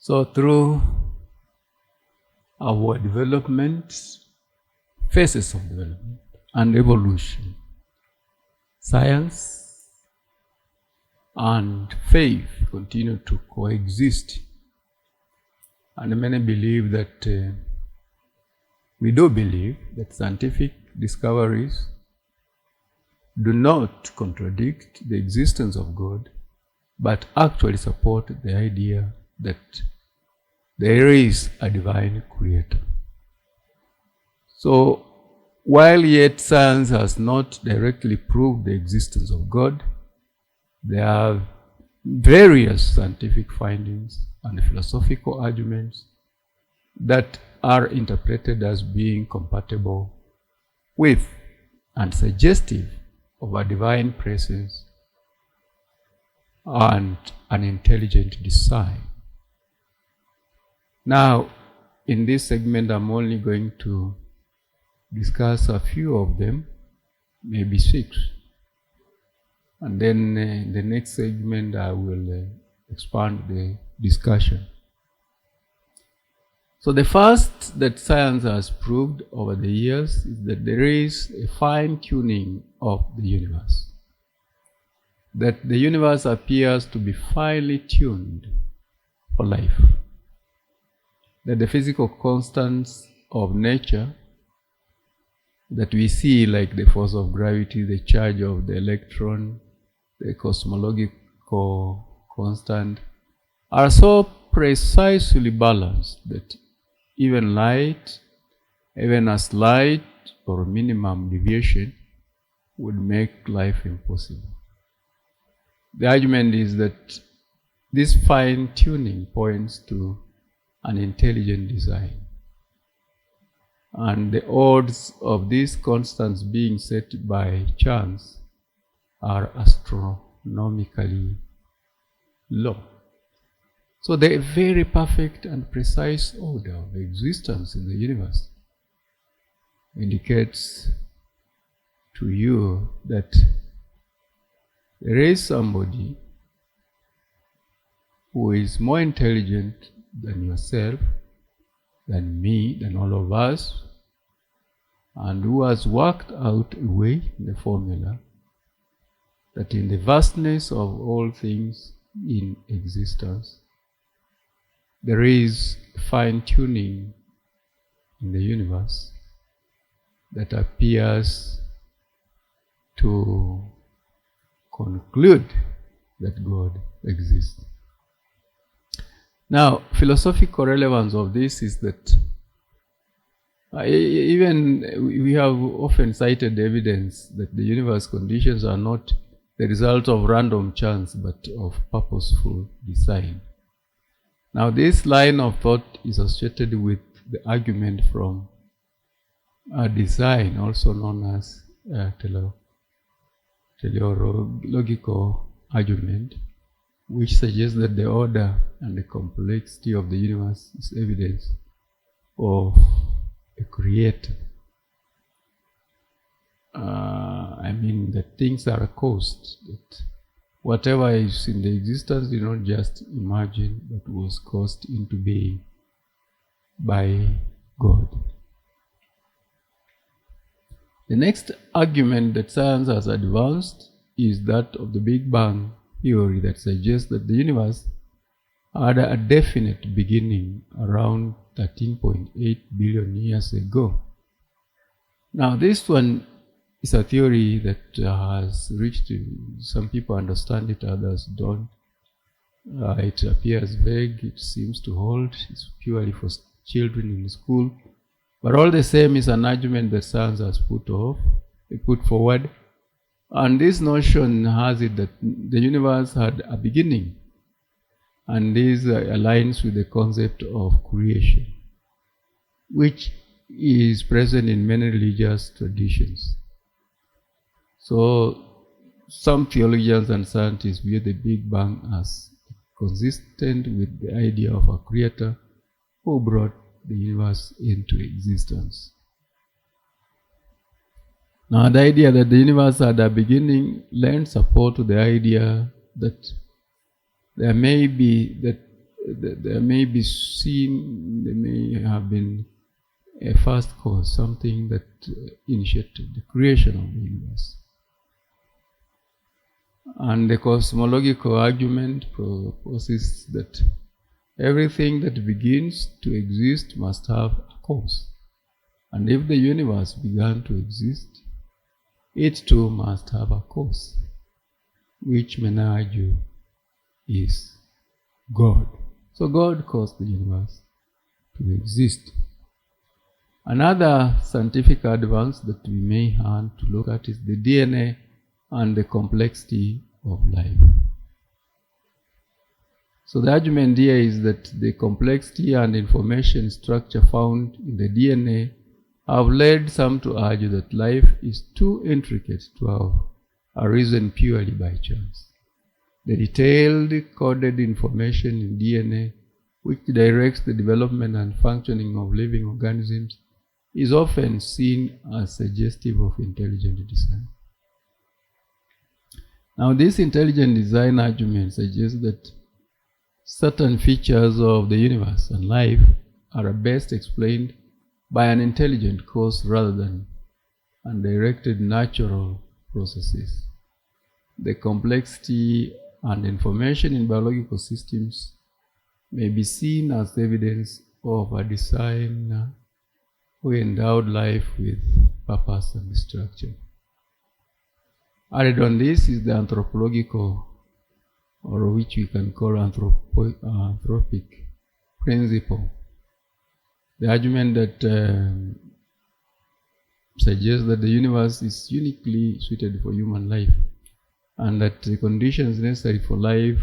So through our development, phases of development and evolution, science and faith continue to coexist. And many believe that, we do believe that scientific discoveries do not contradict the existence of God, but actually support the idea that there is a divine creator. So, while yet science has not directly proved the existence of God, there are various scientific findings and philosophical arguments that are interpreted as being compatible with and suggestive of a divine presence and an intelligent design. Now, in this segment, I'm only going to discuss a few of them, maybe 6. And then in the next segment, I will expand the discussion. So the first that science has proved over the years is that there is a fine-tuning of the universe. That the universe appears to be finely tuned for life. That the physical constants of nature that we see, like the force of gravity, the charge of the electron, the cosmological constant, are so precisely balanced that even light, even a slight or minimum deviation would make life impossible. The argument is that this fine-tuning points to an intelligent design. And the odds of these constants being set by chance are astronomically low. So the very perfect and precise order of existence in the universe indicates to you that there is somebody who is more intelligent than yourself, than me, than all of us, and who has worked out a way, the formula, that in the vastness of all things in existence, there is fine-tuning in the universe that appears to conclude that God exists. Now, philosophical relevance of this is that even we have often cited evidence that the universe conditions are not the result of random chance, but of purposeful design. Now, this line of thought is associated with the argument from design, also known as teleological argument, which suggests that the order and the complexity of the universe is evidence of a creator. That things are caused, that whatever is in the existence did not just imagine, but was caused into being by God. The next argument that science has advanced is that of the Big Bang theory, that suggests that the universe had a definite beginning around 13.8 billion years ago. Now, this one is a theory that has reached, some people understand it, others don't. It appears vague, it seems to hold, it's purely for children in school. But all the same, is an argument that science has put forward. And this notion has it that the universe had a beginning. And this aligns with the concept of creation, which is present in many religious traditions. So, some theologians and scientists view the Big Bang as consistent with the idea of a creator who brought the universe into existence. Now, the idea that the universe had a beginning lends support to the idea that there may be, that there may be there may have been a first cause, something that initiated the creation of the universe. And the cosmological argument proposes that everything that begins to exist must have a cause. And if the universe began to exist, it too must have a cause, which men argue is God. So God caused the universe to exist. Another scientific advance that we may want to look at is the DNA and the complexity of life. So the argument here is that the complexity and information structure found in the DNA have led some to argue that life is too intricate to have arisen purely by chance. The detailed coded information in DNA, which directs the development and functioning of living organisms, is often seen as suggestive of intelligent design. Now, this intelligent design argument suggests that certain features of the universe and life are best explained by an intelligent cause rather than undirected natural processes. The complexity and information in biological systems may be seen as evidence of a designer who endowed life with purpose and structure. Added on this is the anthropological, or which we can call anthropic principle. The argument that suggests that the universe is uniquely suited for human life, and that the conditions necessary for life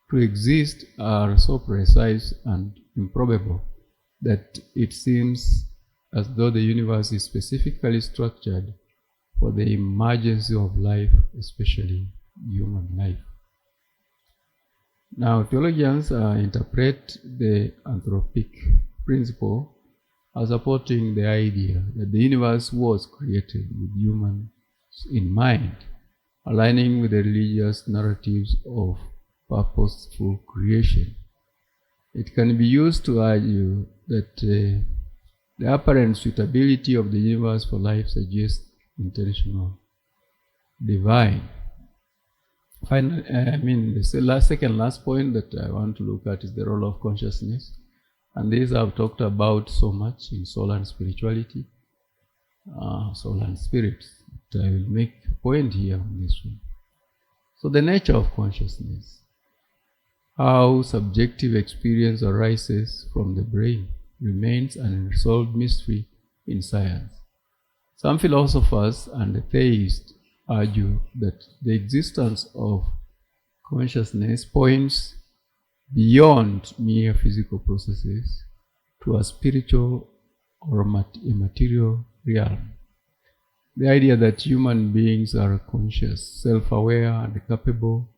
to exist are so precise and improbable that it seems as though the universe is specifically structured for the emergence of life, especially human life. Now, theologians interpret the anthropic principle as supporting the idea that the universe was created with humans in mind, aligning with the religious narratives of purposeful creation. It can be used to argue that the apparent suitability of the universe for life suggests intentional divine. Finally, the second last point that I want to look at is the role of consciousness. And this I've talked about so much in soul and spirituality, soul and spirits. But I will make a point here on this one. So the nature of consciousness, how subjective experience arises from the brain, remains an unresolved mystery in science. Some philosophers and theists argue that the existence of consciousness points beyond mere physical processes to a spiritual or a material realm. The idea that human beings are conscious, self-aware, and capable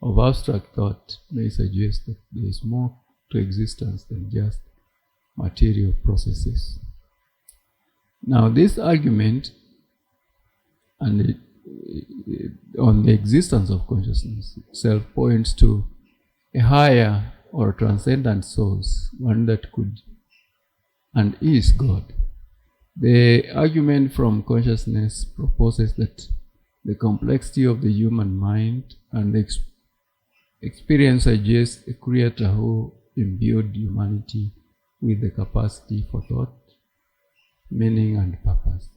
of abstract thought may suggest that there is more to existence than just material processes. Now, this argument on the existence of consciousness itself points to a higher or transcendent source, one that could and is God. The argument from consciousness proposes that the complexity of the human mind and the experience suggests a creator who imbued humanity with the capacity for thought, meaning, and purpose.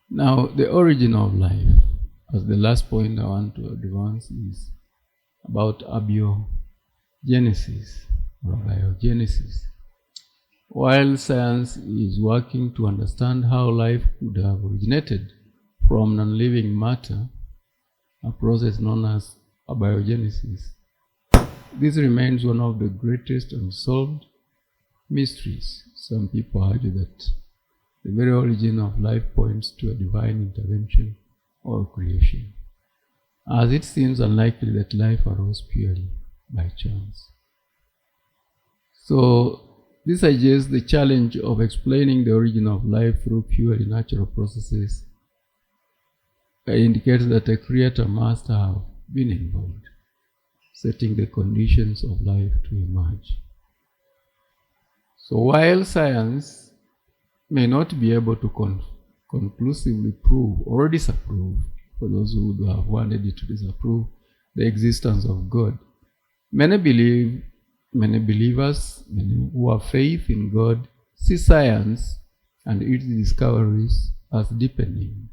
Now, the origin of life, as the last point I want to advance, is about abiogenesis or biogenesis. While science is working to understand how life could have originated from non-living matter, a process known as abiogenesis, this remains one of the greatest unsolved mysteries. Some people argue that the very origin of life points to a divine intervention or creation, as it seems unlikely that life arose purely by chance. So, this suggests the challenge of explaining the origin of life through purely natural processes indicates that a creator must have been involved. setting the conditions of life to emerge. So while science may not be able to conclusively prove or disapprove, for those who would have wanted it to disapprove, the existence of God, many believers, many who have faith in God, see science and its discoveries as deepening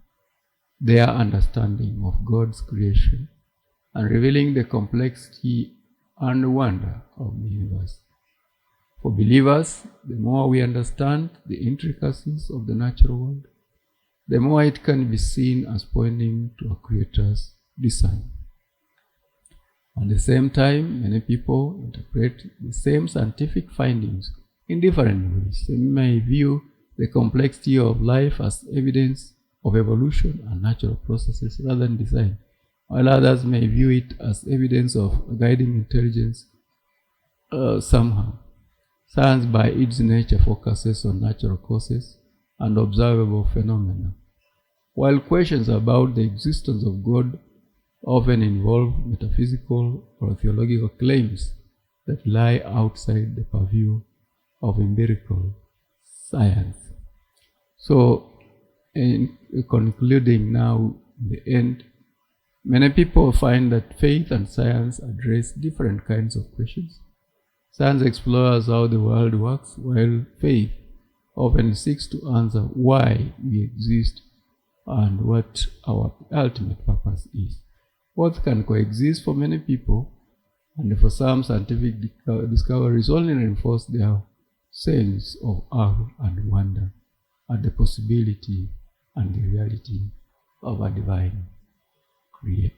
their understanding of God's creation and revealing the complexity and wonder of the universe. For believers, the more we understand the intricacies of the natural world, the more it can be seen as pointing to a Creator's design. At the same time, many people interpret the same scientific findings in different ways. Some may view the complexity of life as evidence of evolution and natural processes rather than design, while others may view it as evidence of guiding intelligence somehow. Science by its nature focuses on natural causes and observable phenomena, while questions about the existence of God often involve metaphysical or theological claims that lie outside the purview of empirical science. So, in concluding now, in the end, many people find that faith and science address different kinds of questions. Science explores how the world works, while faith often seeks to answer why we exist and what our ultimate purpose is. Both can coexist for many people, and for some, scientific discoveries only reinforce their sense of awe and wonder at the possibility and the reality of a divine creator.